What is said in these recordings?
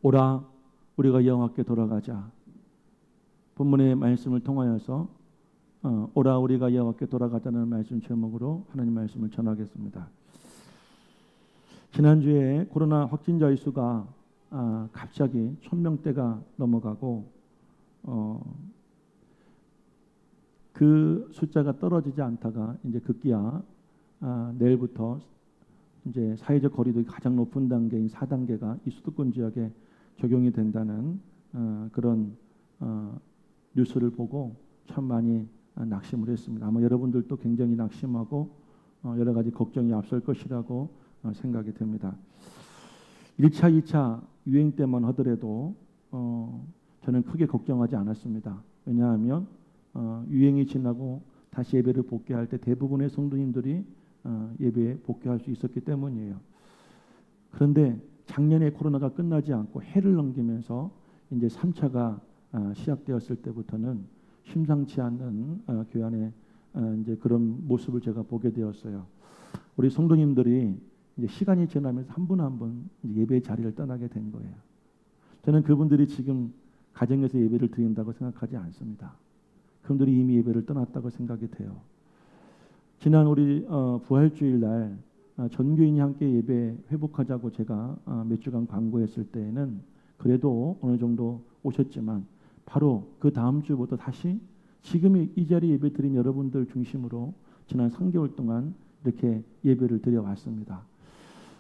오라 우리가 여호와께 돌아가자. 본문의 말씀을 통하여서 오라 우리가 여호와께 돌아가자는 말씀 제목으로 하나님 말씀을 전하겠습니다. 지난주에 코로나 확진자의 수가 갑자기 1000명대가 넘어가고 그 숫자가 떨어지지 않다가 이제 급기야 내일부터 이제 사회적 거리두기 가장 높은 단계인 4단계가 이 수도권 지역에 적용이 된다는 그런 뉴스를 보고 참 많이 낙심을 했습니다. 아마 여러분들도 굉장히 낙심하고 여러 가지 걱정이 앞설 것이라고 생각이 됩니다. 1차, 2차 유행 때만 하더라도 저는 크게 걱정하지 않았습니다. 왜냐하면 유행이 지나고 다시 예배를 복귀할 때 대부분의 성도님들이 예배에 복귀할 수 있었기 때문이에요. 그런데 작년에 코로나가 끝나지 않고 해를 넘기면서 이제 3차가 시작되었을 때부터는 심상치 않는 교회 안에 이제 그런 모습을 제가 보게 되었어요. 우리 성도님들이 이제 시간이 지나면서 한 분 한 분 예배의 자리를 떠나게 된 거예요. 저는 그분들이 지금 가정에서 예배를 드린다고 생각하지 않습니다. 그분들이 이미 예배를 떠났다고 생각이 돼요. 지난 우리 부활주일 날 전교인이 함께 예배 회복하자고 제가 몇 주간 광고했을 때에는 그래도 어느 정도 오셨지만 바로 그 다음 주부터 다시 지금 이 자리에 예배 드린 여러분들 중심으로 지난 3개월 동안 이렇게 예배를 드려왔습니다.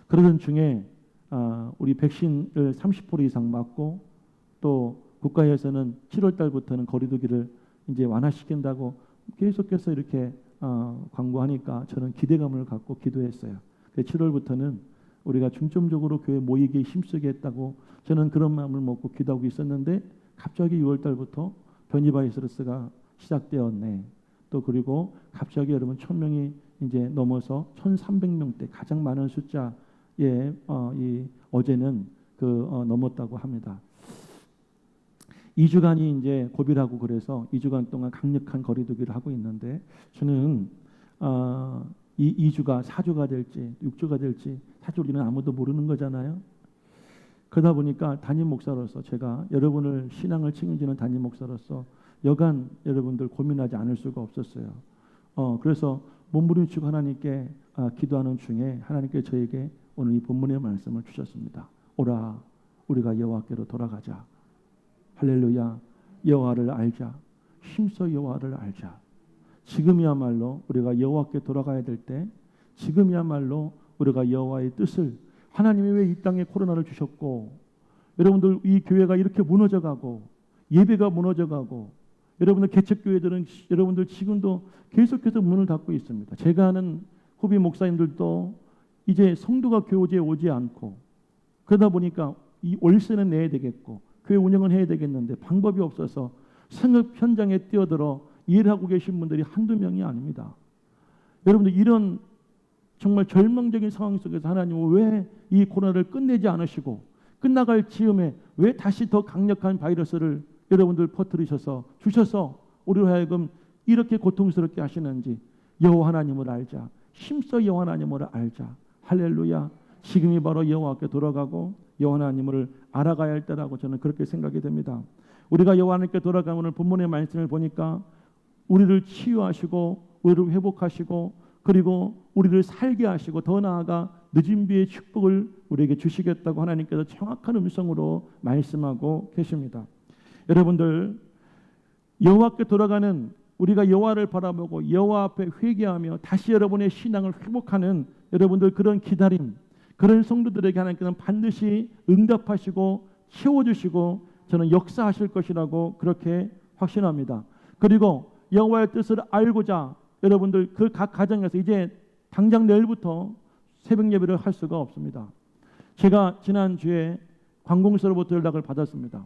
그러던 중에 우리 백신을 30% 이상 맞고 또 국가에서는 7월 달부터는 거리두기를 이제 완화시킨다고 계속해서 이렇게 광고하니까 저는 기대감을 갖고 기도했어요. 7월부터는 우리가 중점적으로 교회 모이기에 힘쓰겠다고 저는 그런 마음을 먹고 기도하고 있었는데 갑자기 6월 달부터 변이바이러스가 시작되었네. 또 그리고 갑자기 여러분 1000명이 이제 넘어서 1300명대 가장 많은 숫자에 이 어제는 넘었다고 합니다. 2주간이 이제 고비라고 그래서 2주간 동안 강력한 거리두기를 하고 있는데 저는 이 2주가 4주가 될지 6주가 될지 사실 우리는 아무도 모르는 거잖아요. 그러다 보니까 담임 목사로서 제가 여러분을 신앙을 책임지는 담임 목사로서 여간 여러분들 고민하지 않을 수가 없었어요. 그래서 몸부림치고 하나님께 기도하는 중에 하나님께 저에게 오늘 이 본문의 말씀을 주셨습니다. 오라 우리가 여호와께로 돌아가자. 할렐루야. 여호와를 알자. 힘써 여호와를 알자. 지금이야말로 우리가 여호와께 돌아가야 될 때 지금이야말로 우리가 여호와의 뜻을 하나님이 왜 이 땅에 코로나를 주셨고 여러분들 이 교회가 이렇게 무너져가고 예배가 무너져가고 여러분들 개척교회들은 여러분들 지금도 계속해서 문을 닫고 있습니다. 제가 아는 후배 목사님들도 이제 성도가 교제에 오지 않고 그러다 보니까 이 월세는 내야 되겠고 교회 운영은 해야 되겠는데 방법이 없어서 생업 현장에 뛰어들어 일하고 계신 분들이 한두 명이 아닙니다. 여러분들 이런 정말 절망적인 상황 속에서 하나님은 왜 이 코로나를 끝내지 않으시고 끝나갈 즈음에 왜 다시 더 강력한 바이러스를 여러분들 퍼뜨리셔서 주셔서 우리로 하여금 이렇게 고통스럽게 하시는지 여호와 하나님을 알자. 힘써 여호와 하나님을 알자. 할렐루야. 지금이 바로 여호와께 돌아가고 여호와 하나님을 알아가야 할 때라고 저는 그렇게 생각이 됩니다. 우리가 여호와 하나님께 돌아가면 오늘 본문의 말씀을 보니까 우리를 치유하시고 우리를 회복하시고 그리고 우리를 살게 하시고 더 나아가 늦은 비의 축복을 우리에게 주시겠다고 하나님께서 정확한 음성으로 말씀하고 계십니다. 여러분들 여호와께 돌아가는 우리가 여호와를 바라보고 여호와 앞에 회개하며 다시 여러분의 신앙을 회복하는 여러분들 그런 기다림 그런 성도들에게 하나님께서는 반드시 응답하시고 채워주시고 저는 역사하실 것이라고 그렇게 확신합니다. 그리고 여호와의 뜻을 알고자 여러분들 그 각 가정에서 이제 당장 내일부터 새벽 예배를 할 수가 없습니다. 제가 지난주에 관공서로부터 연락을 받았습니다.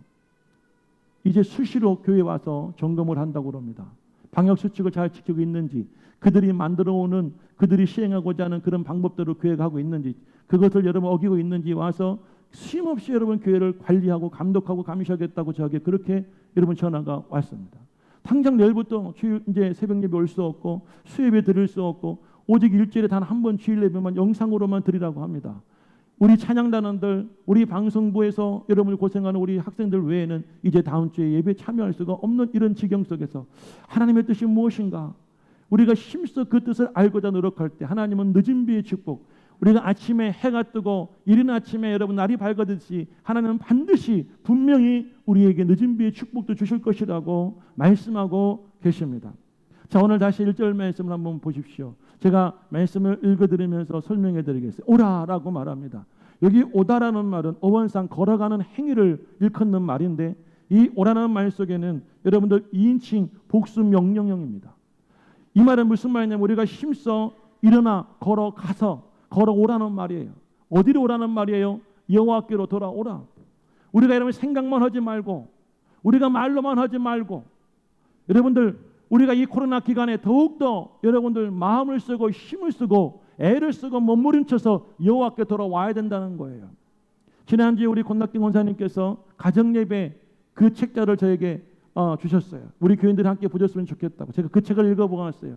이제 수시로 교회에 와서 점검을 한다고 합니다. 방역수칙을 잘 지키고 있는지 그들이 만들어오는 그들이 시행하고자 하는 그런 방법대로 교회가 하고 있는지 그것을 여러분 어기고 있는지 와서 쉼없이 여러분 교회를 관리하고 감독하고 감시하겠다고 저에게 그렇게 여러분 전화가 왔습니다. 당장 내일부터 주일 이제 새벽 예배 올 수 없고 수예배 드릴 수 없고 오직 일주일에 단 한 번 주일 예배만 영상으로만 드리라고 합니다. 우리 찬양단원들, 우리 방송부에서 여러분을 고생하는 우리 학생들 외에는 이제 다음 주에 예배 참여할 수가 없는 이런 지경 속에서 하나님의 뜻이 무엇인가? 우리가 힘써 그 뜻을 알고자 노력할 때 하나님은 늦은 비의 축복, 우리가 아침에 해가 뜨고 이른 아침에 여러분 날이 밝아듯이 하나님은 반드시 분명히 우리에게 늦은 비의 축복도 주실 것이라고 말씀하고 계십니다. 자, 오늘 다시 1절 말씀을 한번 보십시오. 제가 말씀을 읽어드리면서 설명해 드리겠습니다. 오라라고 말합니다. 여기 오다라는 말은 어원상 걸어가는 행위를 일컫는 말인데, 이 오라는 말 속에는 여러분들 2인칭 복수 명령형입니다. 이 말은 무슨 말이냐면 우리가 힘써 일어나 걸어가서 걸어오라는 말이에요. 어디로 오라는 말이에요? 여호와께로 돌아오라. 우리가 여러분 생각만 하지 말고, 우리가 말로만 하지 말고, 여러분들 우리가 이 코로나 기간에 더욱더 여러분들 마음을 쓰고 힘을 쓰고 애를 쓰고 몸부림쳐서 여호와께 돌아와야 된다는 거예요. 지난주에 우리 권낙경 권사님께서 가정예배 그 책자를 저에게 주셨어요. 우리 교인들이 함께 보셨으면 좋겠다고. 제가 그 책을 읽어보았어요.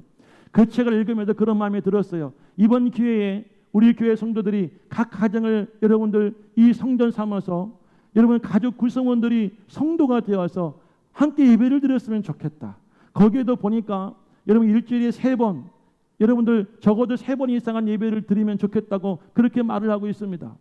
그 책을 읽으면서 그런 마음이 들었어요. 이번 기회에 우리 교회 성도들이 각 가정을 여러분들 이 성전 삼아서 여러분 가족 구성원들이 성도가 되어서 함께 예배를 드렸으면 좋겠다. 거기에도 보니까 여러분 일주일에 3번, 여러분들 적어도 3번 이상한 예배를 드리면 좋겠다고 그렇게 말을 하고 있습니다.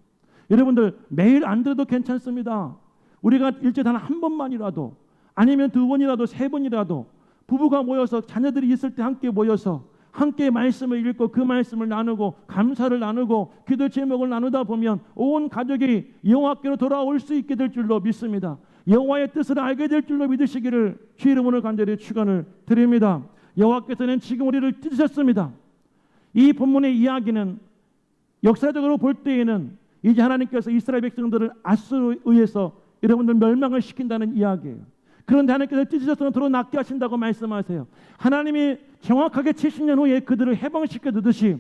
여러분들 매일 안 드려도 괜찮습니다. 우리가 일주일에 단 한 번만이라도, 아니면 2번이라도 3번이라도 부부가 모여서 자녀들이 있을 때 함께 모여서 함께 말씀을 읽고 그 말씀을 나누고 감사를 나누고 기도 제목을 나누다 보면 온 가족이 여호와께로 돌아올 수 있게 될 줄로 믿습니다. 여호와의 뜻을 알게 될 줄로 믿으시기를 주 이름으로 간절히 축원을 드립니다. 여호와께서는 지금 우리를 찢으셨습니다. 이 본문의 이야기는 역사적으로 볼 때에는 이제 하나님께서 이스라엘 백성들을 아수르에 의해서 여러분들 멸망을 시킨다는 이야기예요. 그런데 하나님께서 찢으셨으면 도로 낫게 하신다고 말씀하세요. 하나님이 정확하게 70년 후에 그들을 해방시켜 두듯이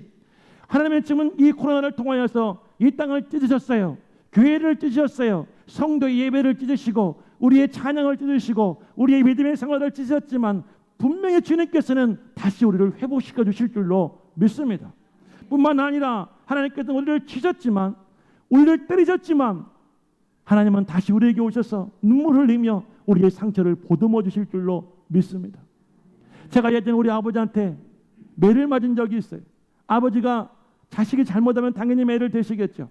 하나님은 지금 이 코로나를 통하여서 이 땅을 찢으셨어요. 교회를 찢으셨어요. 성도 예배를 찢으시고 우리의 찬양을 찢으시고 우리의 믿음의 생활을 찢으셨지만 분명히 주님께서는 다시 우리를 회복시켜 주실 줄로 믿습니다. 뿐만 아니라 하나님께서 우리를 찢었지만, 우리를 때리셨지만 하나님은 다시 우리에게 오셔서 눈물 흘리며 우리의 상처를 보듬어 주실 줄로 믿습니다. 제가 예전에 우리 아버지한테 매를 맞은 적이 있어요. 아버지가 자식이 잘못하면 당연히 매를 대시겠죠.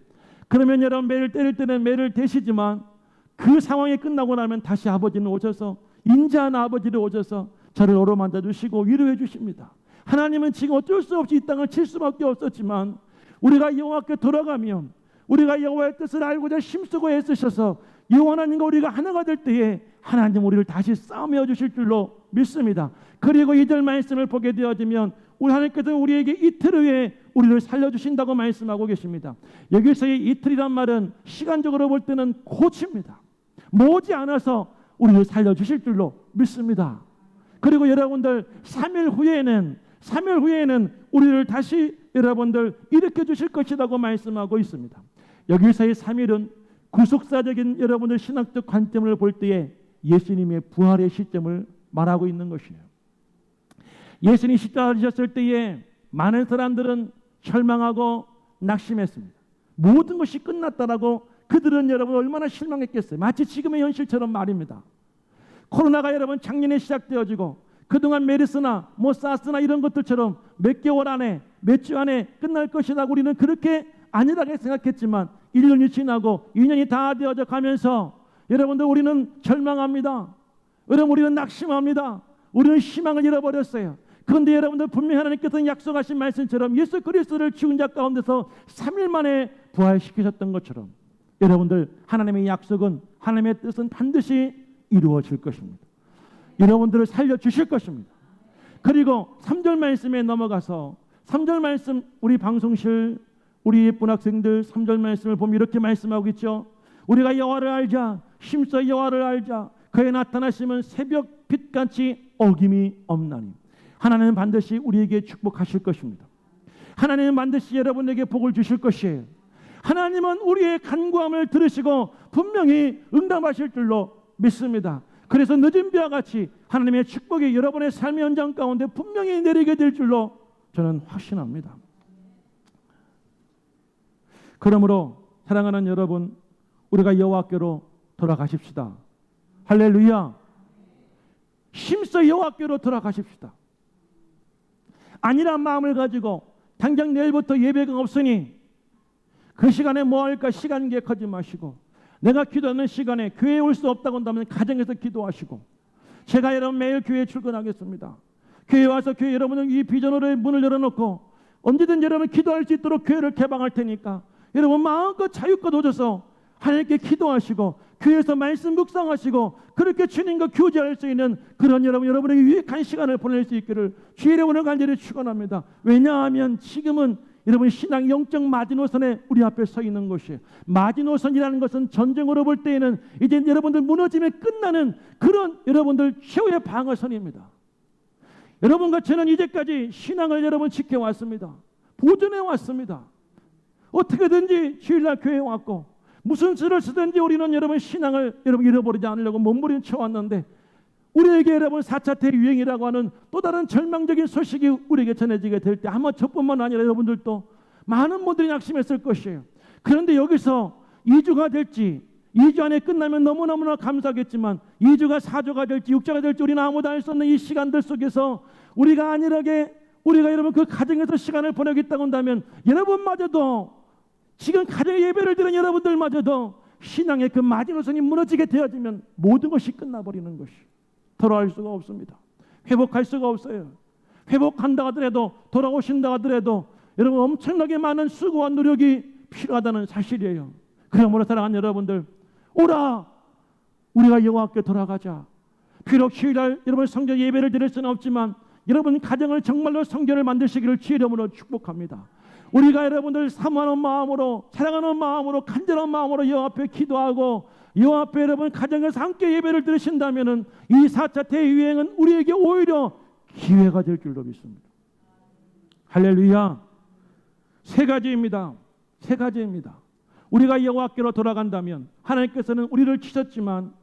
그러면 여러분 매를 때릴 때는 매를 대시지만 그 상황이 끝나고 나면 다시 아버지는 오셔서, 인자한 아버지를 오셔서 저를 어루만져 주시고 위로해 주십니다. 하나님은 지금 어쩔 수 없이 이 땅을 칠 수밖에 없었지만 우리가 여호와께 돌아가면, 우리가 여호와의 뜻을 알고자 힘쓰고 애쓰셔서 여호와 하나님과 우리가 하나가 될 때에 하나님 우리를 다시 싸매어 주실 줄로 믿습니다. 그리고 2절 말씀을 보게 되어지면 우리 하나님께서 우리에게 이틀 후에 우리를 살려주신다고 말씀하고 계십니다. 여기서의 이틀이란 말은 시간적으로 볼 때는 고치입니다. 머지 않아서 우리를 살려주실 줄로 믿습니다. 그리고 여러분들 3일 후에는 우리를 다시 여러분들 일으켜 주실 것이라고 말씀하고 있습니다. 여기서의 3일은 구속사적인 여러분들 신학적 관점을 볼 때에 예수님의 부활의 시점을 말하고 있는 것이에요. 예수님이 십자가를 지셨을 때에 많은 사람들은 절망하고 낙심했습니다. 모든 것이 끝났다라고 그들은 여러분 얼마나 실망했겠어요. 마치 지금의 현실처럼 말입니다. 코로나가 여러분 작년에 시작되어지고 그동안 메르스나 사스나 이런 것들처럼 몇 개월 안에 몇 주 안에 끝날 것이라고 우리는 그렇게 아니라고 생각했지만 1년이 지나고 2년이 다 되어져 가면서 여러분들 우리는 절망합니다. 여러분 우리는 낙심합니다. 우리는 희망을 잃어버렸어요. 그런데 여러분들 분명히 하나님께서는 약속하신 말씀처럼 예수 그리스도를 죽은 자 가운데서 3일 만에 부활시키셨던 것처럼 여러분들 하나님의 약속은, 하나님의 뜻은 반드시 이루어질 것입니다. 여러분들을 살려주실 것입니다. 그리고 3절 말씀에 넘어가서 3절 말씀, 우리 방송실 우리 예쁜 학생들 3절 말씀을 보면 이렇게 말씀하고 있죠. 우리가 여호와를 알자, 힘써 여호와를 알자. 그의 나타나심은 새벽 빛같이 어김이 없나니. 하나님은 반드시 우리에게 축복하실 것입니다. 하나님은 반드시 여러분에게 복을 주실 것이에요. 하나님은 우리의 간구함을 들으시고 분명히 응답하실 줄로 믿습니다. 그래서 늦은 비와 같이 하나님의 축복이 여러분의 삶의 현장 가운데 분명히 내리게 될 줄로 저는 확신합니다. 그러므로 사랑하는 여러분, 우리가 여호와께로 돌아가십시다. 할렐루야. 힘써 여호와께로 돌아가십시다. 아니란 마음을 가지고 당장 내일부터 예배가 없으니 그 시간에 뭐 할까 시간 계획하지 마시고, 내가 기도하는 시간에 교회에 올 수 없다고 한다면 가정에서 기도하시고, 제가 여러분 매일 교회에 출근하겠습니다. 교회에 와서 교회 여러분은 이 비전으로의 문을 열어놓고 언제든 여러분 기도할 수 있도록 교회를 개방할 테니까 여러분 마음껏 자유껏 오셔서 하나님께 기도하시고 교회에서 말씀 묵상하시고 그렇게 주님과 교제할 수 있는 그런 여러분에게 유익한 시간을 보낼 수 있기를 주의 이름으로 간절히 축원합니다. 왜냐하면 지금은 여러분 신앙 영적 마지노선에 우리 앞에 서 있는 것이에요. 마지노선이라는 것은 전쟁으로 볼 때에는 이제 여러분들 무너지면 끝나는 그런 여러분들 최후의 방어선입니다. 여러분과 저는 이제까지 신앙을 여러분 지켜왔습니다. 보존해 왔습니다. 어떻게든지 주일날 교회에 왔고 무슨 수를 쓰든지 우리는 여러분 신앙을 여러분 잃어버리지 않으려고 몸부림쳐 왔는데, 우리에게 여러분 4차 대유행이라고 하는 또 다른 절망적인 소식이 우리에게 전해지게 될 때 아마 저뿐만 아니라 여러분들도 많은 분들이 낙심했을 것이에요. 그런데 여기서 2주가 될지 2주 안에 끝나면 너무너무나 감사하겠지만 2주가 4주가 될지 6주가 될지 우리는 아무도 알 수 없는 이 시간들 속에서 우리가 안일하게 우리가 여러분 그 가정에서 시간을 보내겠다고 한다면 여러분마저도 지금 가정 예배를 드린 여러분들마저도 신앙의 그 마지노선이 무너지게 되어지면 모든 것이 끝나버리는 것이 돌아올 수가 없습니다. 회복할 수가 없어요. 회복한다 하더라도 돌아오신다 하더라도 여러분 엄청나게 많은 수고와 노력이 필요하다는 사실이에요. 그러므로 사랑하는 여러분들, 오라 우리가 여호와께 돌아가자. 비록 주일날 여러분 성전 예배를 드릴 수는 없지만 여러분 가정을 정말로 성전을 만드시기를 주의 이름으로 축복합니다. 우리가 여러분들 사모하는 마음으로 사랑하는 마음으로 간절한 마음으로 여호와 앞에 기도하고 여호와 앞에 여러분 가정에서 함께 예배를 드리신다면은 이 4차 대유행은 우리에게 오히려 기회가 될 줄로 믿습니다. 할렐루야. 세 가지입니다. 우리가 여호와께로 돌아간다면 하나님께서는 우리를 치셨지만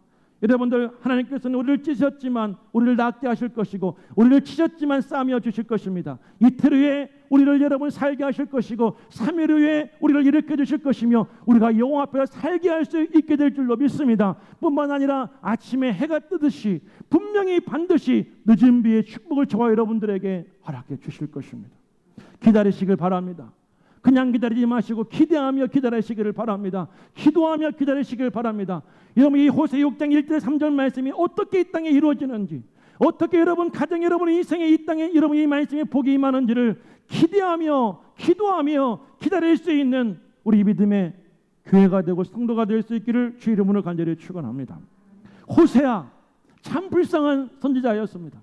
여러분들 하나님께서는 우리를 찢으셨지만 우리를 낫게 하실 것이고 우리를 치셨지만 싸매어 주실 것입니다. 이틀 후에 우리를 여러분 살게 하실 것이고 3일 후에 우리를 일으켜 주실 것이며 우리가 여호와 앞에 살게 할 수 있게 될 줄로 믿습니다. 뿐만 아니라 아침에 해가 뜨듯이 분명히 반드시 늦은 비의 축복을 저와 여러분들에게 허락해 주실 것입니다. 기다리시길 바랍니다. 그냥 기다리지 마시고 기대하며 기다리시기를 바랍니다. 기도하며 기다리시기를 바랍니다. 여러분 이 호세 6장 1절 3절 말씀이 어떻게 이 땅에 이루어지는지, 어떻게 여러분 가정 여러분 인생의 이 땅에 여러분 이 말씀에 복이 임하는지를 기대하며 기도하며 기다릴 수 있는 우리 믿음의 교회가 되고 성도가 될 수 있기를 주의 이름으로 간절히 축원합니다. 호세아 참 불쌍한 선지자였습니다.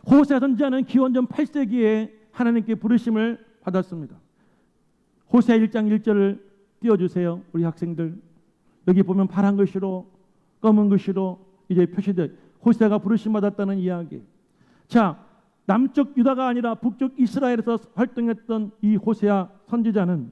호세아 선지자는 기원전 8세기에 하나님께 부르심을 받았습니다. 호세아 1장 1절을 띄워주세요. 우리 학생들 여기 보면 파란 글씨로 검은 글씨로 이제 표시돼 호세아가 부르심 받았다는 이야기. 자, 남쪽 유다가 아니라 북쪽 이스라엘에서 활동했던 이 호세아 선지자는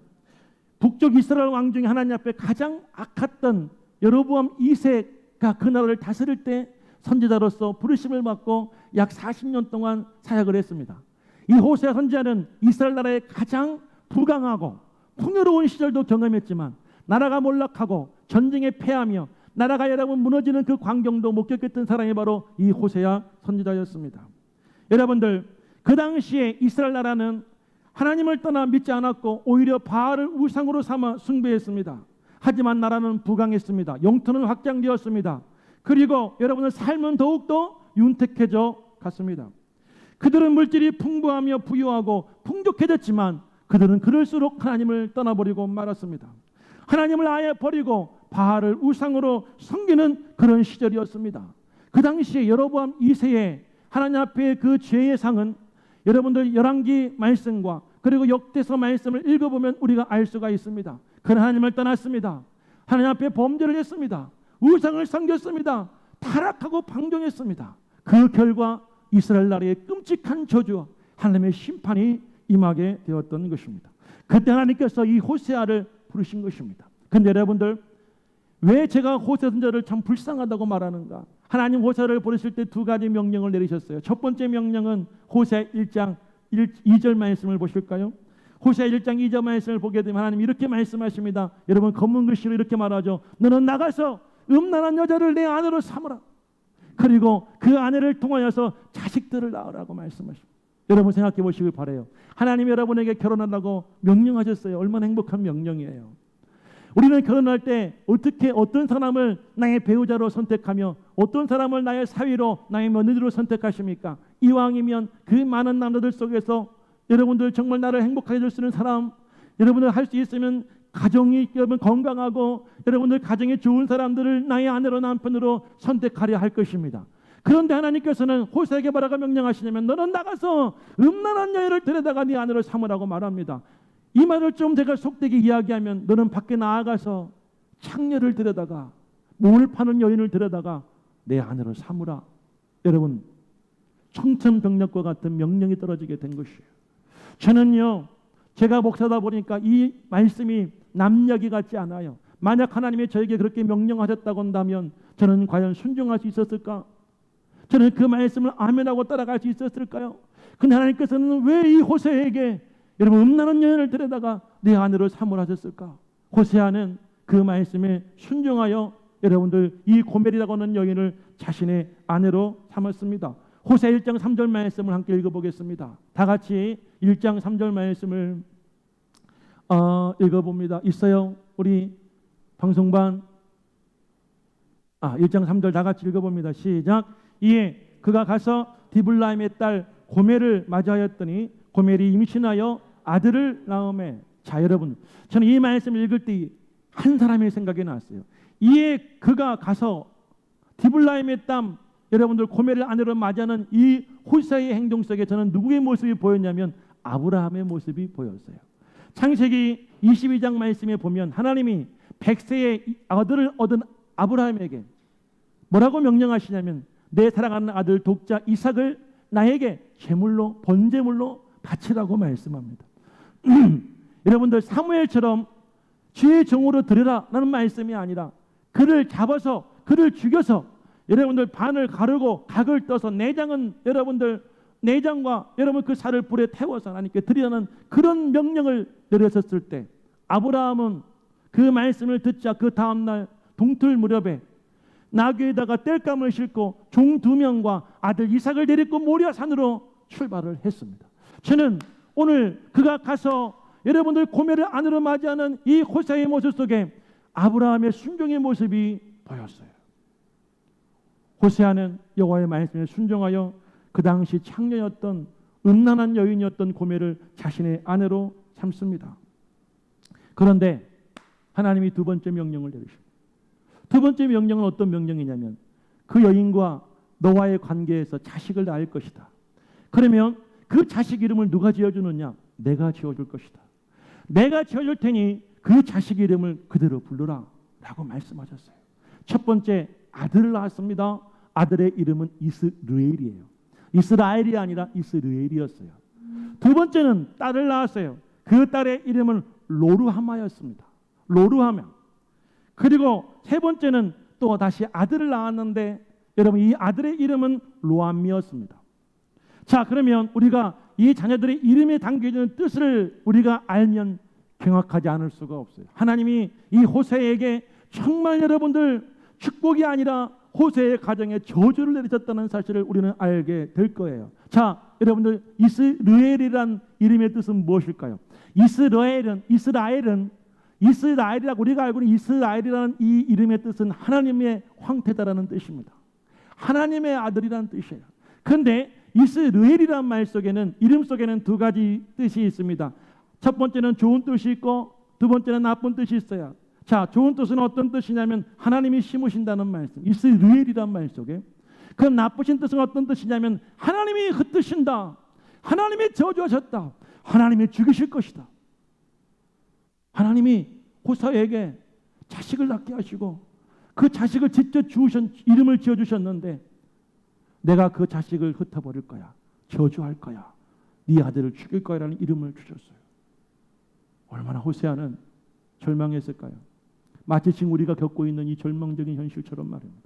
북쪽 이스라엘 왕 중에 하나님 앞에 가장 악했던 여로보암 2세가 그 나라를 다스릴 때 선지자로서 부르심을 받고 약 40년 동안 사역을 했습니다. 이 호세아 선지자는 이스라엘 나라의 가장 부강하고 풍요로운 시절도 경험했지만 나라가 몰락하고 전쟁에 패하며 나라가 여러분 무너지는 그 광경도 목격했던 사람이 바로 이 호세아 선지자였습니다. 여러분들 그 당시에 이스라엘 나라는 하나님을 떠나 믿지 않았고 오히려 바알을 우상으로 삼아 숭배했습니다. 하지만 나라는 부강했습니다. 영토는 확장되었습니다. 그리고 여러분의 삶은 더욱더 윤택해져 갔습니다. 그들은 물질이 풍부하며 부유하고 풍족해졌지만 그들은 그럴수록 하나님을 떠나버리고 말았습니다. 하나님을 아예 버리고 바알을 우상으로 섬기는 그런 시절이었습니다. 그 당시에 여로보암 2세의 하나님 앞에 그 죄의 상은 여러분들 열왕기 말씀과 그리고 역대서 말씀을 읽어보면 우리가 알 수가 있습니다. 그는 하나님을 떠났습니다. 하나님 앞에 범죄를 했습니다. 우상을 섬겼습니다. 타락하고 방종했습니다. 그 결과 이스라엘 나라의 끔찍한 저주와 하나님의 심판이 임하게 되었던 것입니다. 그때 하나님께서 이 호세아를 부르신 것입니다. 그런데 여러분들 왜 제가 호세아 선지자를 참 불쌍하다고 말하는가? 하나님 호세아를 부르실 때 두 가지 명령을 내리셨어요. 첫 번째 명령은 호세아 1장 2절 말씀을 보실까요? 호세아 1장 2절 말씀을 보게 되면 하나님 이렇게 말씀하십니다. 여러분 검은 글씨로 이렇게 말하죠. 너는 나가서 음란한 여자를 내 아내로 삼으라. 그리고 그 아내를 통하여서 자식들을 낳으라고 말씀하십니다. 여러분 생각해 보시길 바라요. 하나님 여러분에게 결혼하라고 명령하셨어요. 얼마나 행복한 명령이에요. 우리는 결혼할 때 어떻게 어떤 사람을 나의 배우자로 선택하며 어떤 사람을 나의 사위로 나의 며느리로 선택하십니까? 이왕이면 그 많은 남자들 속에서 여러분들 정말 나를 행복하게 해줄 수 있는 사람, 여러분들 할 수 있으면 가정이 여러분 건강하고 여러분들 가정이 좋은 사람들을 나의 아내로 남편으로 선택하려 할 것입니다. 그런데 하나님께서는 호세아에게 뭐라고 명령하시냐면 너는 나가서 음란한 여인을 데려다가 네 아내로 삼으라고 말합니다. 이 말을 좀 제가 속되게 이야기하면 너는 밖에 나아가서 창녀를 데려다가 몸을 파는 여인을 데려다가 내 아내로 삼으라. 여러분 청천벽력과 같은 명령이 떨어지게 된 것이에요. 저는요 제가 목사다 보니까 이 말씀이 남 이야기 같지 않아요. 만약 하나님이 저에게 그렇게 명령하셨다고 한다면 저는 과연 순종할 수 있었을까? 저는 그 말씀을 아멘하고 따라갈 수 있었을까요? 근데 하나님께서는 왜 이 호세아에게 여러분 음란한 여인을 데려다가 내 아내로 삼으라 하셨을까? 호세아는 그 말씀에 순종하여 여러분들 이 고멜이라고 하는 여인을 자신의 아내로 삼았습니다. 호세아 1장 3절 말씀을 함께 읽어보겠습니다. 다 같이 1장 3절 말씀을 읽어봅니다. 있어요? 우리 방송반 1장 3절 다 같이 읽어봅니다. 시작. 이에 그가 가서 디블라임의 딸 고멜을 맞이하였더니 고멜이 임신하여 아들을 낳음에. 자 여러분 저는 이 말씀을 읽을 때 한 사람의 생각이 났어요. 이에 그가 가서 디블라임의 딸 여러분들 고멜을 아내로 맞이하는 이 호세아의 행동 속에 저는 누구의 모습이 보였냐면 아브라함의 모습이 보였어요. 창세기 22장 말씀에 보면 하나님이 100세의 아들을 얻은 아브라함에게 뭐라고 명령하시냐면 내 사랑하는 아들 독자 이삭을 나에게 제물로 번제물로 바치라고 말씀합니다. 여러분들 사무엘처럼 주의 종으로 드려라 라는 말씀이 아니라 그를 잡아서 그를 죽여서 여러분들 반을 가르고 각을 떠서 내장은 여러분들 내장과 여러분 그 살을 불에 태워서 하나님께 드리라는 그런 명령을 내렸었을 때 아브라함은 그 말씀을 듣자 그 다음날 동틀 무렵에 나귀에다가 땔감을 싣고 종 2명과 아들 이삭을 데리고 모리아 산으로 출발을 했습니다. 저는 오늘 그가 가서 여러분들 고멜을 아내로 맞이하는 이 호세아의 모습 속에 아브라함의 순종의 모습이 보였어요. 호세아는 여호와의 말씀에 순종하여 그 당시 창녀였던 음란한 여인이었던 고멜을 자신의 아내로 삼습니다. 그런데 하나님이 두 번째 명령을 내리십니다. 두 번째 명령은 어떤 명령이냐면 그 여인과 너와의 관계에서 자식을 낳을 것이다. 그러면 그 자식 이름을 누가 지어주느냐? 내가 지어줄 것이다. 내가 지어줄 테니 그 자식 이름을 그대로 부르라 라고 말씀하셨어요. 첫 번째 아들을 낳았습니다. 아들의 이름은 이스르엘이에요. 이스라엘이 아니라 이스르엘이었어요. 두 번째는 딸을 낳았어요. 그 딸의 이름은 로루하마였습니다. 로루하마. 그리고 세 번째는 또 다시 아들을 낳았는데 여러분 이 아들의 이름은 로암미였습니다. 자 그러면 우리가 이 자녀들의 이름에 담겨있는 뜻을 우리가 알면 경악하지 않을 수가 없어요. 하나님이 이 호세아에게 정말 여러분들 축복이 아니라 호세아의 가정에 저주를 내리셨다는 사실을 우리는 알게 될 거예요. 자 여러분들 이스라엘이란 이름의 뜻은 무엇일까요? 이스라엘이라고 우리가 알고 있는 이스라엘이라는 이 이름의 뜻은 하나님의 황태다라는 뜻입니다. 하나님의 아들이라는 뜻이에요. 그런데 이스라엘이라는 말 속에는 이름 속에는 두 가지 뜻이 있습니다. 첫 번째는 좋은 뜻이 있고 두 번째는 나쁜 뜻이 있어요. 자, 좋은 뜻은 어떤 뜻이냐면 하나님이 심으신다는 말씀. 이스라엘이라는 말 속에. 그럼 나쁘신 뜻은 어떤 뜻이냐면 하나님이 흩으신다. 하나님이 저주하셨다. 하나님이 죽이실 것이다. 하나님이 호세아에게 자식을 낳게 하시고 그 자식을 직접 이름을 지어주셨는데 내가 그 자식을 흩어버릴 거야. 저주할 거야. 네 아들을 죽일 거야 라는 이름을 주셨어요. 얼마나 호세아는 절망했을까요? 마치 지금 우리가 겪고 있는 이 절망적인 현실처럼 말입니다.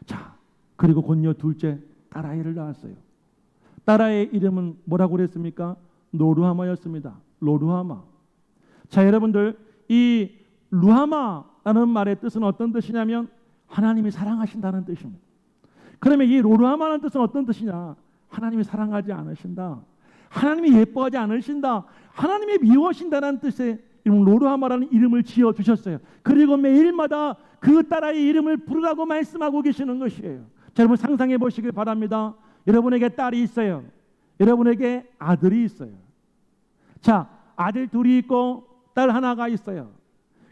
자, 그리고 곧이어 둘째 딸아이를 낳았어요. 딸아이의 이름은 뭐라고 그랬습니까? 노루하마였습니다. 로루하마. 자, 여러분들, 이 루하마라는 말의 뜻은 어떤 뜻이냐면 하나님이 사랑하신다는 뜻입니다. 그러면 이 로루하마라는 뜻은 어떤 뜻이냐? 하나님이 사랑하지 않으신다, 하나님이 예뻐하지 않으신다, 하나님이 미워하신다는 뜻의 로루하마라는 이름을 지어주셨어요. 그리고 매일마다 그 딸아이의 이름을 부르라고 말씀하고 계시는 것이에요. 자, 여러분 상상해 보시길 바랍니다. 여러분에게 딸이 있어요. 여러분에게 아들이 있어요. 자, 아들 둘이 있고 딸 하나가 있어요.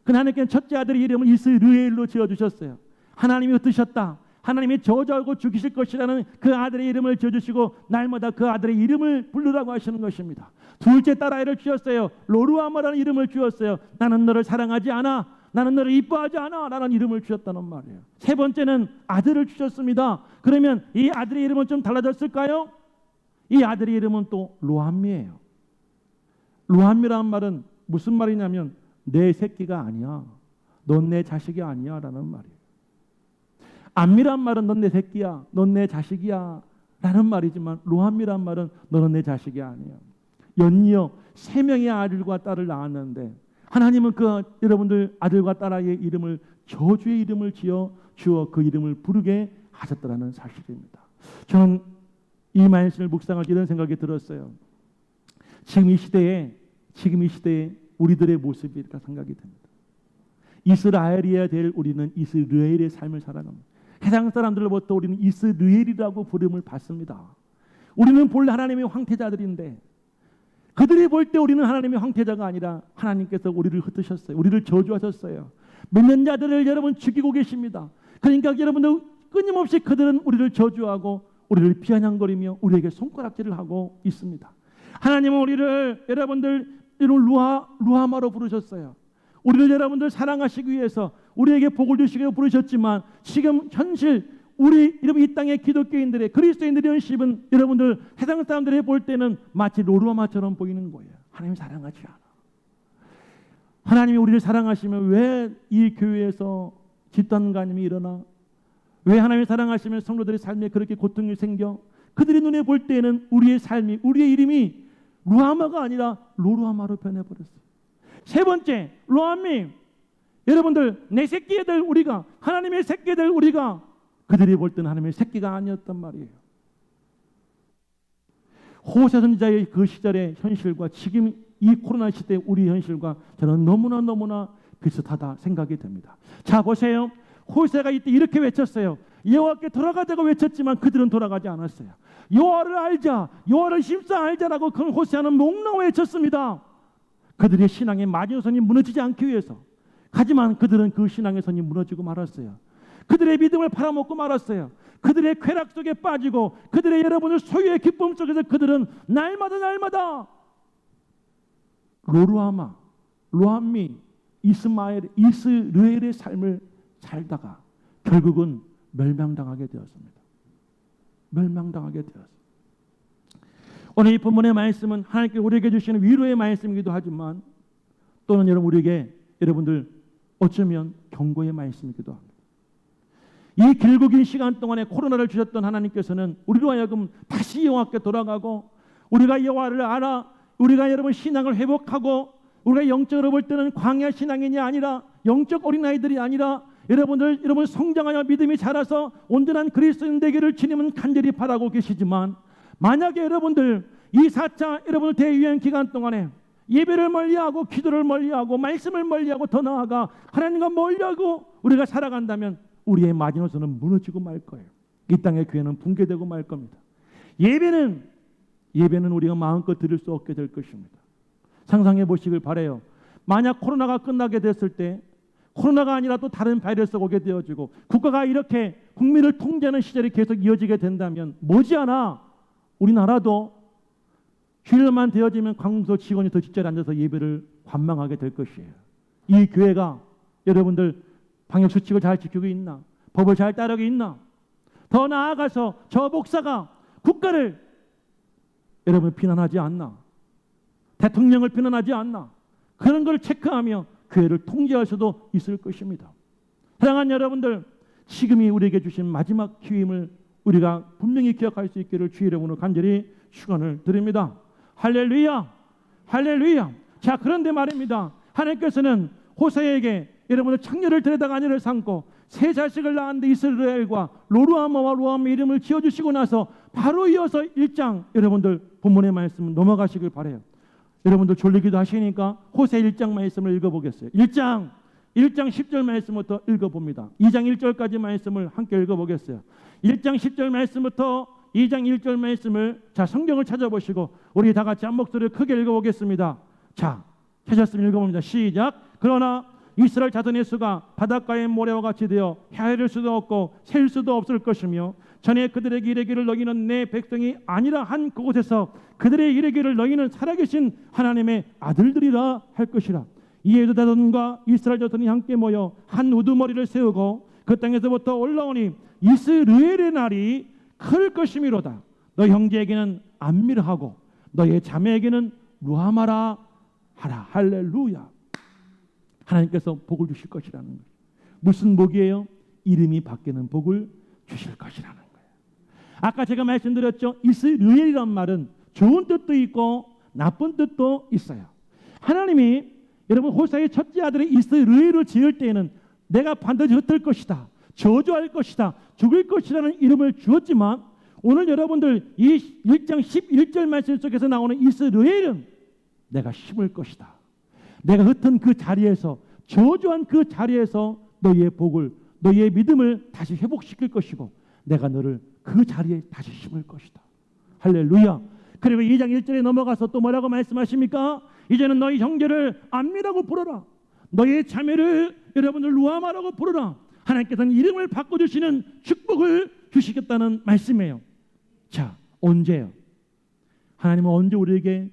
그 하나님께는 첫째 아들의 이름을 이스르엘로 지어주셨어요. 하나님이 흩으셨다, 하나님이 저주하고 죽이실 것이라는 그 아들의 이름을 지어주시고 날마다 그 아들의 이름을 부르라고 하시는 것입니다. 둘째 딸아이를 주셨어요. 로루하마라는 이름을 주었어요. 나는 너를 사랑하지 않아, 나는 너를 이뻐하지 않아 라는 이름을 주셨다는 말이에요. 세 번째는 아들을 주셨습니다. 그러면 이 아들의 이름은 좀 달라졌을까요? 이 아들의 이름은 또 로함미예요. 로함미라는 말은 무슨 말이냐면 내 새끼가 아니야, 넌 내 자식이 아니야 라는 말이에요. 암미란 말은 넌 내 새끼야, 넌 내 자식이야 라는 말이지만 로함미란 말은 너는 내 자식이 아니야. 연이어 세 명의 아들과 딸을 낳았는데 하나님은 그 여러분들 아들과 딸아이의 이름을 저주의 이름을 지어 주어 그 이름을 부르게 하셨다라는 사실입니다. 저는 이 말씀을 묵상할 때 이런 생각이 들었어요. 지금 이 시대에 우리들의 모습이 이렇게 생각이 됩니다. 이스라엘이어야 될 우리는 이스라엘의 삶을 살아갑니다. 세상 사람들로부터 우리는 이스라엘이라고 부름을 받습니다. 우리는 본래 하나님의 황태자들인데 그들이 볼 때 우리는 하나님의 황태자가 아니라 하나님께서 우리를 흩으셨어요. 우리를 저주하셨어요. 믿는 자들을 여러분 죽이고 계십니다. 그러니까 여러분들 끊임없이 그들은 우리를 저주하고 우리를 비아냥거리며 우리에게 손가락질을 하고 있습니다. 하나님은 우리를 여러분들 이런 루하마로 부르셨어요. 우리를 여러분들 사랑하시기 위해서 우리에게 복을 주시기 위해 부르셨지만 지금 현실 우리 여러분 이 땅의 기독교인들의 그리스도인들의 현실은 여러분들 세상 사람들이 볼 때는 마치 로루하마처럼 보이는 거예요. 하나님 사랑하지 않아. 하나님이 우리를 사랑하시면 왜 이 교회에서 집단간임이 일어나? 왜 하나님이 사랑하시면 성도들의 삶에 그렇게 고통이 생겨? 그들의 눈에 볼 때는 우리의 삶이, 우리의 이름이 루하마가 아니라 로루하마로 변해버렸어요. 세 번째, 로함미. 여러분들 내 새끼들 우리가, 하나님의 새끼들 우리가 그들이 볼 때는 하나님의 새끼가 아니었단 말이에요. 호세 선지자의 그 시절의 현실과 지금 이 코로나 시대의 우리 현실과 저는 너무나 비슷하다 생각이 됩니다. 자, 보세요. 호세가 이때 이렇게 외쳤어요. 여호와께 돌아가자고 외쳤지만 그들은 돌아가지 않았어요. 여호와를 알자, 여호와를 심사 알자라고 그 호세아는 목놓아 외쳤습니다. 그들의 신앙의 마지노선이 무너지지 않기 위해서. 하지만 그들은 그 신앙의 선이 무너지고 말았어요. 그들의 믿음을 팔아먹고 말았어요. 그들의 쾌락 속에 빠지고 그들의 여러분의 소유의 기쁨 속에서 그들은 날마다 로루하마, 로함미, 이스라엘의 삶을 살다가 결국은 멸망당하게 되었습니다. 멸망당하게 되었습니다. 오늘 이 본문의 말씀은 하나님께 우리에게 주시는 위로의 말씀이기도 하지만 또는 여러분들 어쩌면 경고의 말씀이기도 합니다. 이 길고 긴 시간 동안에 코로나를 주셨던 하나님께서는 우리로 하여금 다시 여호와께 돌아가고 우리가 여호와를 알아, 우리가 여러분 신앙을 회복하고 우리가 영적으로 볼 때는 광야 신앙인이 아니라 영적 어린아이들이 아니라 여러분 성장하여 믿음이 자라서 온전한 그리스도인 되기를 주님은 간절히 바라고 계시지만 만약에 여러분들 이 4차 여러분들 대유행 기간 동안에 예배를 멀리하고 기도를 멀리하고 말씀을 멀리하고 더 나아가 하나님과 멀리하고 우리가 살아간다면 우리의 마지노선은 무너지고 말 거예요. 이 땅의 교회는 붕괴되고 말 겁니다. 예배는 우리가 마음껏 드릴 수 없게 될 것입니다. 상상해 보시길 바라요. 만약 코로나가 끝나게 됐을 때 코로나가 아니라 또 다른 바이러스가 오게 되어지고 국가가 이렇게 국민을 통제하는 시절이 계속 이어지게 된다면 머지않아 우리나라도 휴일만 되어지면 관공서 직원이 더 뒷자리에 앉아서 예배를 관망하게 될 것이에요. 이 교회가 여러분들 방역수칙을 잘 지키고 있나? 법을 잘 따르고 있나? 더 나아가서 저 목사가 국가를 여러분 비난하지 않나? 대통령을 비난하지 않나? 그런 걸 체크하며 교회를 통제할 수도 있을 것입니다. 사랑하는 여러분들, 지금이 우리에게 주신 마지막 기회임을 우리가 분명히 기억할 수 있기를 주의 이름으로 간절히 축원을 드립니다. 할렐루야! 할렐루야. 자, 그런데 말입니다. 하나님께서는 호세에게 여러분들 창녀를 데려다가 아내를 삼고 세 자식을 낳았는데 이스라엘과 로루아마와 로암의 이름을 지어주시고 나서 바로 이어서 1장 여러분들 본문의 말씀 넘어가시길 바라요. 여러분들 졸리기도 하시니까 호세 1장 말씀을 읽어보겠어요. 1장 10절 말씀부터 읽어봅니다. 2장 1절까지 말씀을 함께 읽어보겠어요. 1장 10절 말씀부터 2장 1절 말씀을 자 성경을 찾아보시고 우리 다 같이 한 목소리를 크게 읽어보겠습니다. 자, 찾았으면 읽어봅니다. 시작. 그러나 이스라엘 자손의 수가 바닷가의 모래와 같이 되어 헤아릴 수도 없고 셀 수도 없을 것이며 전에 그들에게 이르기를 너희는 내 백성이 아니라 한 그곳에서 그들의 이르기를 너희는 살아계신 하나님의 아들들이라 할 것이라. 이에 유다 자손과 이스라엘 자손이 함께 모여 한 우두머리를 세우고 그 땅에서부터 올라오니 이스라엘의 날이 클 것이미로다. 너 형제에게는 안미라하고 너의 자매에게는 루하마라 하라. 할렐루야. 하나님께서 복을 주실 것이라는 거예요. 무슨 복이에요? 이름이 바뀌는 복을 주실 것이라는 거예요. 아까 제가 말씀드렸죠. 이스라엘이란 말은 좋은 뜻도 있고 나쁜 뜻도 있어요. 하나님이 여러분 호세의 첫째 아들의 이스라엘을 지을 때에는 내가 반드시 흩을 것이다, 저주할 것이다, 죽일 것이라는 이름을 주었지만 오늘 여러분들 이 1장 11절 말씀 속에서 나오는 이스라엘은 내가 심을 것이다. 내가 흩은 그 자리에서 저주한 그 자리에서 너희의 복을 너희의 믿음을 다시 회복시킬 것이고 내가 너를 그 자리에 다시 심을 것이다. 할렐루야. 그리고 2장 1절에 넘어가서 또 뭐라고 말씀하십니까? 이제는 너희 형제를 안미라고 부르라. 너희의 자매를 여러분들 루아마라고 부르라. 하나님께서는 이름을 바꿔주시는 축복을 주시겠다는 말씀이에요. 자, 언제요? 하나님은 언제 우리에게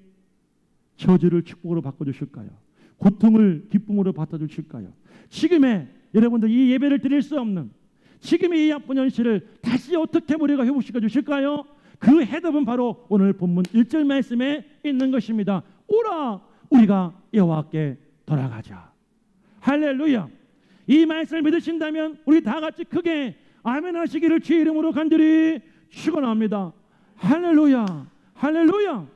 저주를 축복으로 바꿔주실까요? 고통을 기쁨으로 바꿔주실까요? 지금의 여러분들 이 예배를 드릴 수 없는 지금의 이 아픈 현실을 다시 어떻게 우리가 회복시켜 주실까요? 그 해답은 바로 오늘 본문 1절 말씀에 있는 것입니다. 오라 우리가 여호와께 돌아가자. 할렐루야. 이 말씀을 믿으신다면 우리 다 같이 크게 아멘 하시기를 주의 이름으로 간절히 축원합니다. 할렐루야. 할렐루야.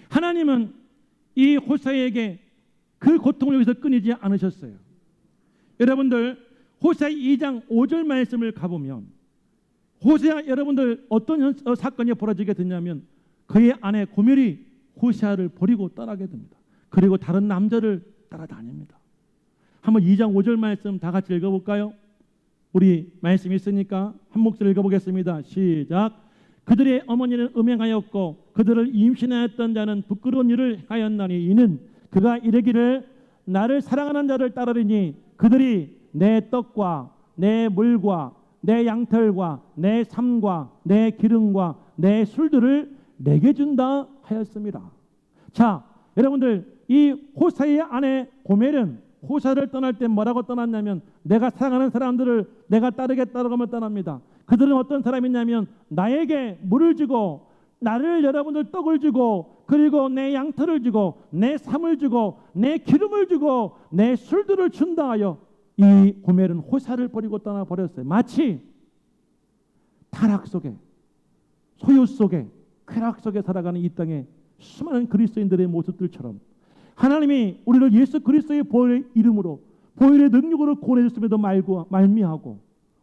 하나님은 이 호세에게 그 고통을 여기서 끊이지 않으셨어요. 여러분들 호세 2장 5절 말씀을 가보면 호세아 여러분들 어떤 사건이 벌어지게 됐냐면 그의 아내 고멜이 호세아를 버리고 떠나게 됩니다. 그리고 다른 남자를 따라다닙니다. 한번 2장 5절 말씀 다 같이 읽어볼까요? 우리 말씀 있으니까 한 목소리 읽어보겠습니다. 시작. 그들의 어머니는 음행하였고 그들을 임신하였던 자는 부끄러운 일을 하였나니 이는 그가 이르기를 나를 사랑하는 자를 따르리니 그들이 내 떡과 내 물과 내 양털과 내 삶과 내 기름과 내 술들을 내게 준다 하였습니다. 자, 여러분들 이 호세의 아내 고멜은 호세를 떠날 때 뭐라고 떠났냐면 내가 사랑하는 사람들을 내가 따르겠다고 하면 떠납니다. 그들은 어떤 사람이냐면 나에게 물을 주고 나를 여러분들 떡을 주고 그리고 내 양털을 주고 내 삶을 주고 내 기름을 주고 내 술들을 준다 하여 이 고멜은 호세를 버리고 떠나버렸어요. 마치 타락 속에 소유 속에 쾌락 속에 살아가는 이 땅의 수많은 그리스도인들의 모습들처럼 하나님이 우리를 예수 그리스도의 보혈의 이름으로 보혈의 능력으로 구원해줬음에도 말미하고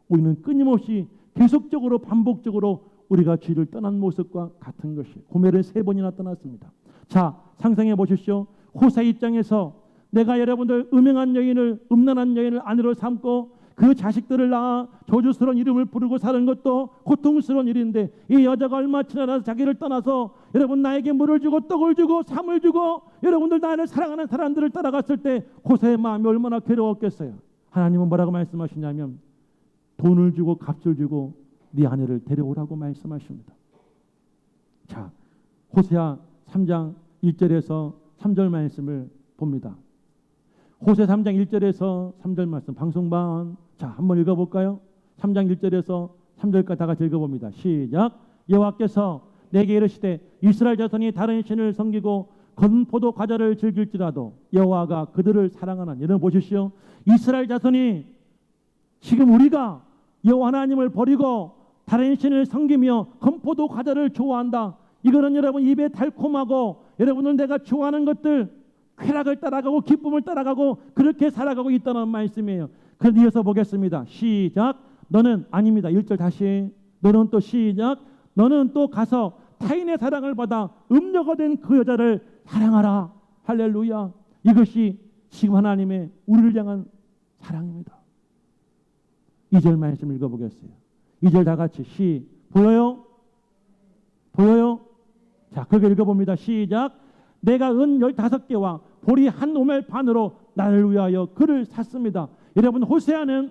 우리는 끊임없이 계속적으로 반복적으로 우리가 죄를 떠난 모습과 같은 것이 고멜을 3번이나 떠났습니다. 자, 상상해 보십시오. 호세 입장에서 내가 여러분들 음행한 여인을 음란한 여인을 아내로 삼고 그 자식들을 낳아 저주스러운 이름을 부르고 사는 것도 고통스러운 일인데 이 여자가 얼마 지나서 자기를 떠나서 여러분 나에게 물을 주고 떡을 주고 삶을 주고 여러분들 나를 사랑하는 사람들을 따라갔을 때 호세의 마음이 얼마나 괴로웠겠어요. 하나님은 뭐라고 말씀하시냐면 돈을 주고 값을 주고 네 아내를 데려오라고 말씀하십니다. 자, 호세아 3장 1절에서 3절 말씀을 봅니다. 호세 3장 1절에서 3절 말씀 방송반 자 한번 읽어볼까요? 3장 1절에서 3절까지 다 같이 읽어봅니다. 시작. 여호와께서 내게 이르시되 이스라엘 자손이 다른 신을 섬기고 건포도 과자를 즐길지라도 여호와가 그들을 사랑하나니. 여러분 보십시오. 이스라엘 자손이 지금 우리가 여호와 하나님을 버리고 다른 신을 섬기며 건포도 과자를 좋아한다. 이거는 여러분 입에 달콤하고 여러분은 내가 좋아하는 것들, 쾌락을 따라가고 기쁨을 따라가고 그렇게 살아가고 있다는 말씀이에요. 그런데 이어서 보겠습니다. 시작. 너는 아닙니다. 1절 다시. 너는 또 시작. 너는 또 가서 타인의 사랑을 받아 음녀가 된 그 여자를 사랑하라. 할렐루야. 이것이 지금 하나님의 우리를 향한 사랑입니다. 2절 말씀 읽어보겠어요. 2절 다 같이 보여요? 보여요? 자, 그렇게 읽어봅니다. 시작. 내가 은 15개와 보리 한 오멜 반으로 나를 위하여 그를 샀습니다. 여러분, 호세아는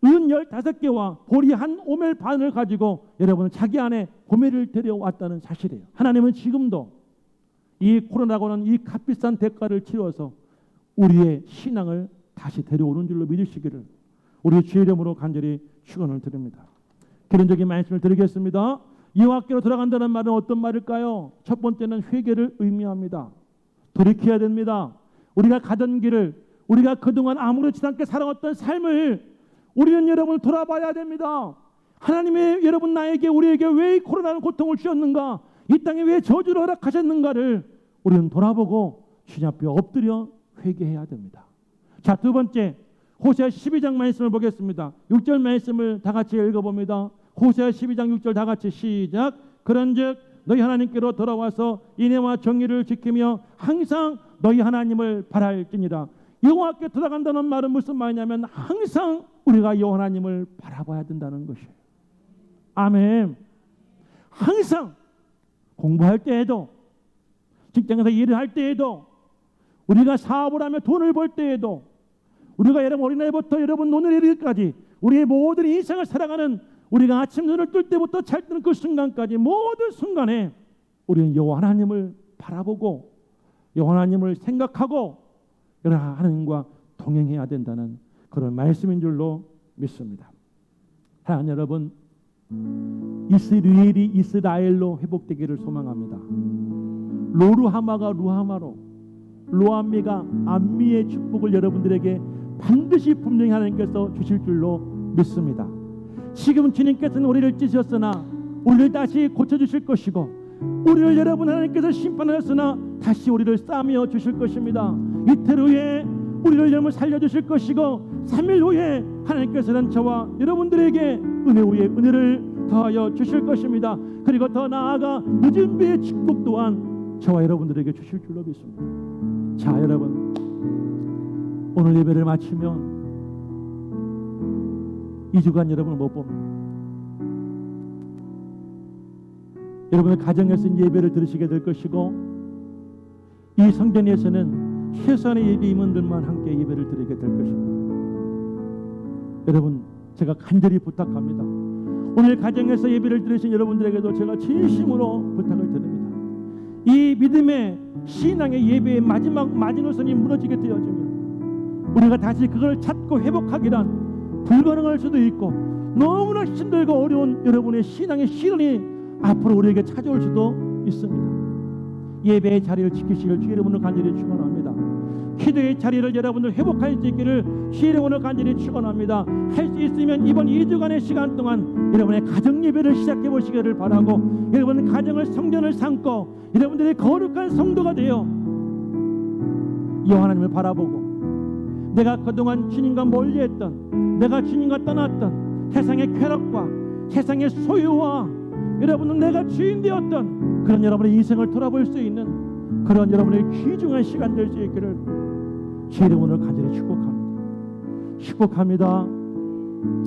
은 15개와 보리 한 오멜 반을 가지고 여러분은 자기 안에 고멜을 데려왔다는 사실이에요. 하나님은 지금도 이 코로나고는 이 값비싼 대가를 치러서 우리의 신앙을 다시 데려오는 줄로 믿으시기를 우리 주의 이름으로 간절히 축원을 드립니다. 개인적인 말씀을 드리겠습니다. 여호와께로 돌아간다는 말은 어떤 말일까요? 첫 번째는 회개를 의미합니다. 돌이켜야 됩니다. 우리가 가던 길을, 우리가 그동안 아무렇지도 않게 살아왔던 삶을 우리는 여러분 돌아봐야 됩니다. 하나님의 여러분 나에게 우리에게 왜 이 코로나는 고통을 주셨는가, 이 땅에 왜 저주를 허락하셨는가를 우리는 돌아보고 주님 앞에 엎드려 회개해야 됩니다. 자, 두 번째 호세아 12장 말씀을 보겠습니다. 6절 말씀을 다 같이 읽어봅니다. 호세아 12장 6절 다 같이 시작. 그런즉 너희 하나님께로 돌아와서 인애와 정의를 지키며 항상 너희 하나님을 바랄지니라. 여호와께 돌아간다는 말은 무슨 말이냐면 항상 우리가 여호와 하나님을 바라봐야 된다는 것이에요. 아멘. 항상 공부할 때에도, 직장에서 일을 할 때에도, 우리가 사업을 하며 돈을 벌 때에도, 우리가 여러분 어린아이부터 여러분 노는 이르기까지 우리의 모든 인생을 살아가는, 우리가 아침 눈을 뜰 때부터 잘 뜨는 그 순간까지 모든 순간에 우리는 여호와 하나님을 바라보고 여호와 하나님을 생각하고 여호와 하나님과 동행해야 된다는 그런 말씀인 줄로 믿습니다. 사랑하는 여러분, 이스라엘이 이스라엘로 회복되기를 소망합니다. 로루하마가 루하마로, 로암미가 암미의 축복을 여러분들에게 반드시 분명히 하나님께서 주실 줄로 믿습니다. 지금 주님께서는 우리를 찢으셨으나 우리를 다시 고쳐주실 것이고, 우리를 여러분 하나님께서 심판하셨으나 다시 우리를 싸매어 주실 것입니다. 이틀 후에 우리를 여러분 살려주실 것이고, 3일 후에 하나님께서는 저와 여러분들에게 은혜 위에 은혜를 더하여 주실 것입니다. 그리고 더 나아가 늦은 비의 축복 또한 저와 여러분들에게 주실 줄로 믿습니다. 자, 여러분, 오늘 예배를 마치면 2주간 여러분을 못 봅니다. 여러분의 가정에서 예배를 들으시게 될 것이고, 이 성전에서는 최소한의 예배 임원들만 함께 예배를 드리게 될 것입니다. 여러분, 제가 간절히 부탁합니다. 오늘 가정에서 예배를 들으신 여러분들에게도 제가 진심으로 부탁을 드립니다. 이 믿음의 신앙의 예배의 마지막 마지노선이 무너지게 되어지면 우리가 다시 그걸 찾고 회복하기란 불가능할 수도 있고, 너무나 힘들고 어려운 여러분의 신앙의 시련이 앞으로 우리에게 찾아올 수도 있습니다. 예배의 자리를 지키시길 주의 이름으로 간절히 축원합니다. 기도의 자리를 여러분들 회복할 수 있기를 주의 이름으로 간절히 축원합니다. 할 수 있으면 이번 2주간의 시간 동안 여러분의 가정 예배를 시작해 보시기를 바라고, 여러분 가정을 성전을 삼고 여러분들의 거룩한 성도가 되어 여호와 하나님을 바라보고, 내가 그동안 주님과 멀리했던, 내가 주님과 떠났던 세상의 쾌락과 세상의 소유와 여러분은 내가 주인 되었던 그런 여러분의 인생을 돌아볼 수 있는 그런 여러분의 귀중한 시간 될 수 있기를 주의 이름으로 간절히 축복합니다. 축복합니다.